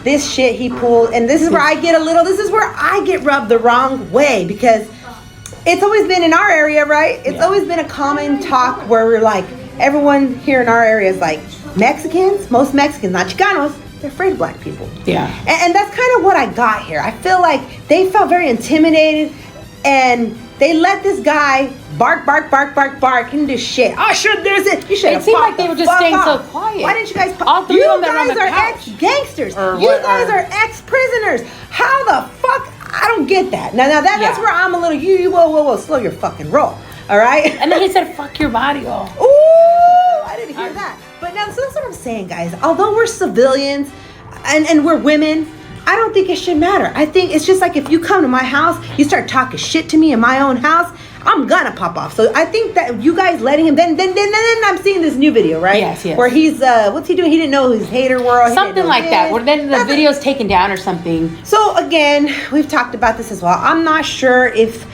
this shit he pulled, and this is where I get rubbed the wrong way, because it's always been in our area, right? It's always been a common talk where we're like, everyone here in our area is like, Mexicans, most Mexicans, not Chicanos, they're afraid of black people. Yeah. And that's kind of what I got here. I feel like they felt very intimidated, and they let this guy bark, and do shit. Oh, sure, there's it. You should have. It seemed like they were just staying so quiet. Why didn't you guys? All three of them guys on the are couch. ex-gangsters. You guys are ex-prisoners. How the fuck? I don't get that. Now that's where I'm a little. Whoa, slow your fucking roll. All right. And then he said, "Fuck your body, all." Ooh, I didn't hear that. But now, so that's what I'm saying, guys. Although we're civilians, and we're women, I don't think it should matter. I think it's just like if you come to my house, you start talking shit to me in my own house, I'm gonna pop off. So I think that you guys letting him, then I'm seeing this new video, right? Yes. Where he's, what's he doing? He didn't know his hater world. Something like that. Where then the video's taken down or something. So again, we've talked about this as well. I'm not sure if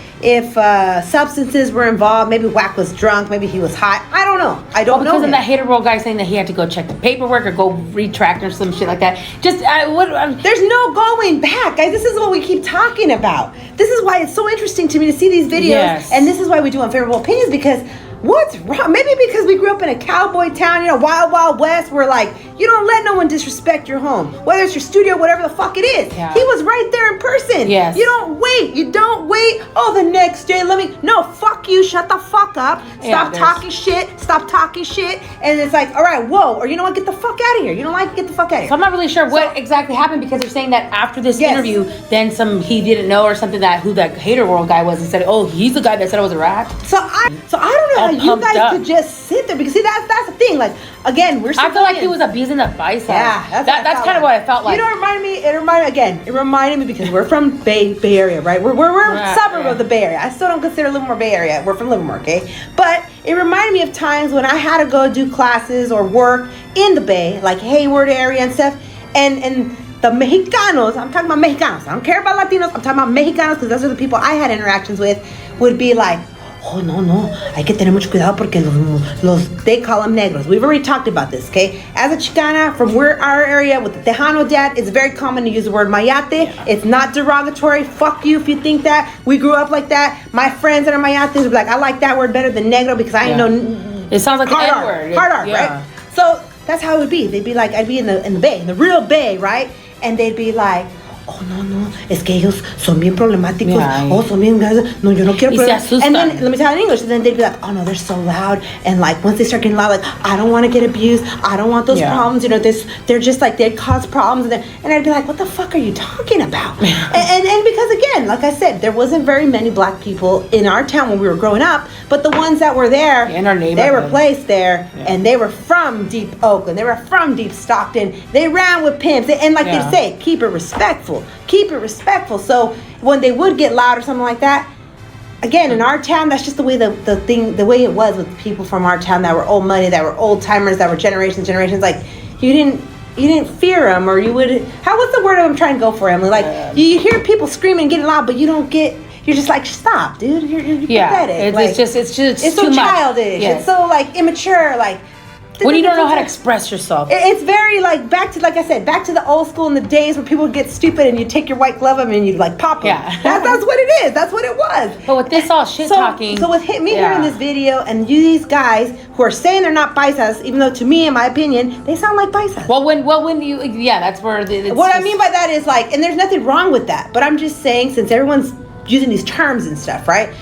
substances were involved. Maybe Wack was drunk. Maybe he was high. I don't know. I don't know. Because of that hater world guy saying that he had to go check the paperwork or go retract or some shit like that. Just there's no going back, guys. This is what we keep talking about. This is why it's so interesting to me to see these videos, and this is why we do Unfavorable Opinions, because what's wrong? Maybe because we grew up in a cowboy town, wild west, where like you don't let no one disrespect your home, whether it's your studio, whatever the fuck it is. Yeah. He was right there in person. Yes. You don't wait. Oh, the next day, no, fuck you, shut the fuck up, stop talking shit, and it's like, all right, whoa, or you know what, get the fuck out of here. You don't like it, get the fuck out of here. So I'm not really sure what exactly happened, because they're saying that after this interview, then he didn't know or something who that hater world guy was, and said, oh, he's the guy that said I was a rat. So I don't know how you guys could just sit there, because see, that's the thing. Like, again, we're civilians. I feel like he was abusing the bicep. Yeah, that's kind of what I felt like. You know, it reminded me because we're from Bay Area, right? We're a suburb of the Bay Area. I still don't consider Livermore Bay Area. We're from Livermore, okay? But it reminded me of times when I had to go do classes or work in the Bay, like Hayward area and stuff, and the Mexicanos, I'm talking about Mexicanos, I don't care about Latinos, I'm talking about Mexicanos, because those are the people I had interactions with, would be like, oh, no, hay que tener mucho cuidado porque they call them negros. We've already talked about this, okay? As a Chicana from our area with the Tejano dad, it's very common to use the word mayate. Yeah. It's not derogatory. Fuck you if you think that. We grew up like that. My friends that are mayates would be like, I like that word better than negro because I ain't know. It sounds like an N-word. Hard R, right? So that's how it would be. They'd be like, I'd be in the Bay, in the real Bay, right? And they'd be like, oh, no, es que ellos son bien problemáticos. Yeah. Oh, son bien, no, yo no quiero problemas. And then, let me tell you in English, and then they'd be like, oh, no, they're so loud. And like, once they start getting loud, like, I don't want to get abused. I don't want those problems. They're just like, they cause problems. And I'd be like, what the fuck are you talking about? and because, again, like I said, there wasn't very many black people in our town when we were growing up, but the ones that were there, in our neighborhood, they were placed there, and they were from deep Oakland. They were from deep Stockton. They ran with pimps. And like they say, keep it respectful. So when they would get loud or something like that, again, in our town, that's just the way the way it was with people from our town that were old money, that were old timers, that were generations. Like you didn't fear them, or you would. What's the word I'm trying to go for, Emily? Like you hear people screaming, and getting loud, but you don't get. You're just like, stop, dude. You're pathetic. It's so childish. Yes. It's so like immature. Like. When you don't know how to express yourself. It's very like back to the old school in the days where people would get stupid and you take your white glove and you like pop them. Yeah. That's what it is. That's what it was. But with this all shit talking. So with me hearing this video and these guys who are saying they're not paisas, even though to me, in my opinion, they sound like paisas. Well, when you, that's where what I mean by that is like, and there's nothing wrong with that, but I'm just saying, since everyone's using these terms and stuff, right?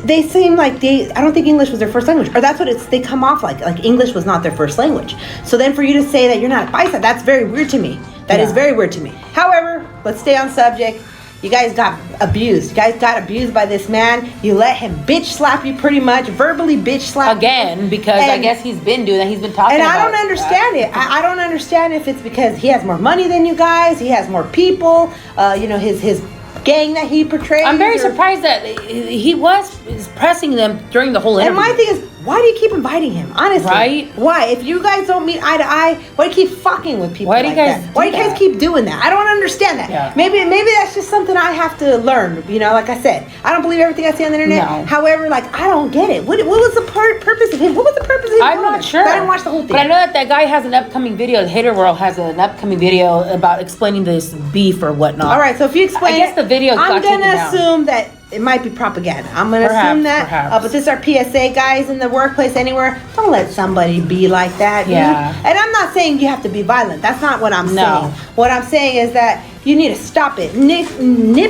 They seem like I don't think English was their first language, or that's what they come off like English was not their first language. So then for you to say that you're not paisa, that's very weird to me. That is very weird to me. However, let's stay on subject. You guys got abused. You guys got abused by this man. You let him bitch slap you, pretty much, verbally bitch slap again, because I guess he's been doing that. He's been talking. And I don't understand it. I don't understand if it's because he has more money than you guys. He has more people. His gang that he portrays. I'm very surprised that he was pressing them during the whole interview. And my thing is, why do you keep inviting him? Honestly, Right? Why? If you guys don't meet eye to eye, why do you keep fucking with people? Why do you like guys that? Why do you guys keep doing that? I don't understand that. Yeah. Maybe that's just something I have to learn. You know, like I said, I don't believe everything I see on the internet. No. However, like I don't get it. What was the purpose of him? What was the purpose of him? I'm not sure. I didn't watch the whole thing. But I know that guy has an upcoming video. The Hater World has an upcoming video about explaining this beef or whatnot. All right, so if you explain, I guess the video. I'm gonna assume that it might be propaganda. I'm gonna assume that. Perhaps. But this is our PSA, guys, in the workplace, anywhere. Don't let somebody be like that. Yeah. And I'm not saying you have to be violent. That's not what I'm saying. What I'm saying is that you need to stop it, nip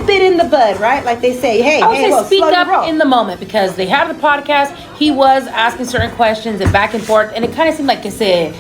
it in the bud, right? Like they say, hey, I would say well, speak slow your roll. up in the moment because they had the podcast. He was asking certain questions and back and forth, and it kind of seemed like they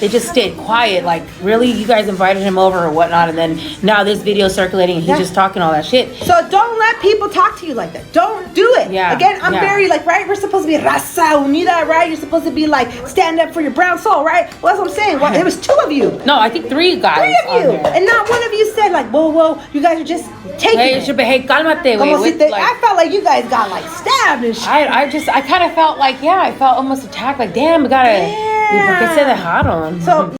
just stayed quiet. Like, really, you guys invited him over or whatnot, and then now this video circulating, and he's just talking all that shit. So don't let people talk to you like that. Don't do it. Yeah. Again, I'm very like, right? We're supposed to be raza unida, right? You're supposed to be like stand up for your brown soul, right? Well, that's what I'm saying. Well, there was 2 of you. No, I think 3 guys. 3 of you, and not one of you said like, whoa, you guys are just taking it. Hey, cálmate, güey. I felt like you guys got like stabbed and shit. I kind of felt like, I felt almost attacked. Like, damn, we gotta. ¿Por qué se dejaron? So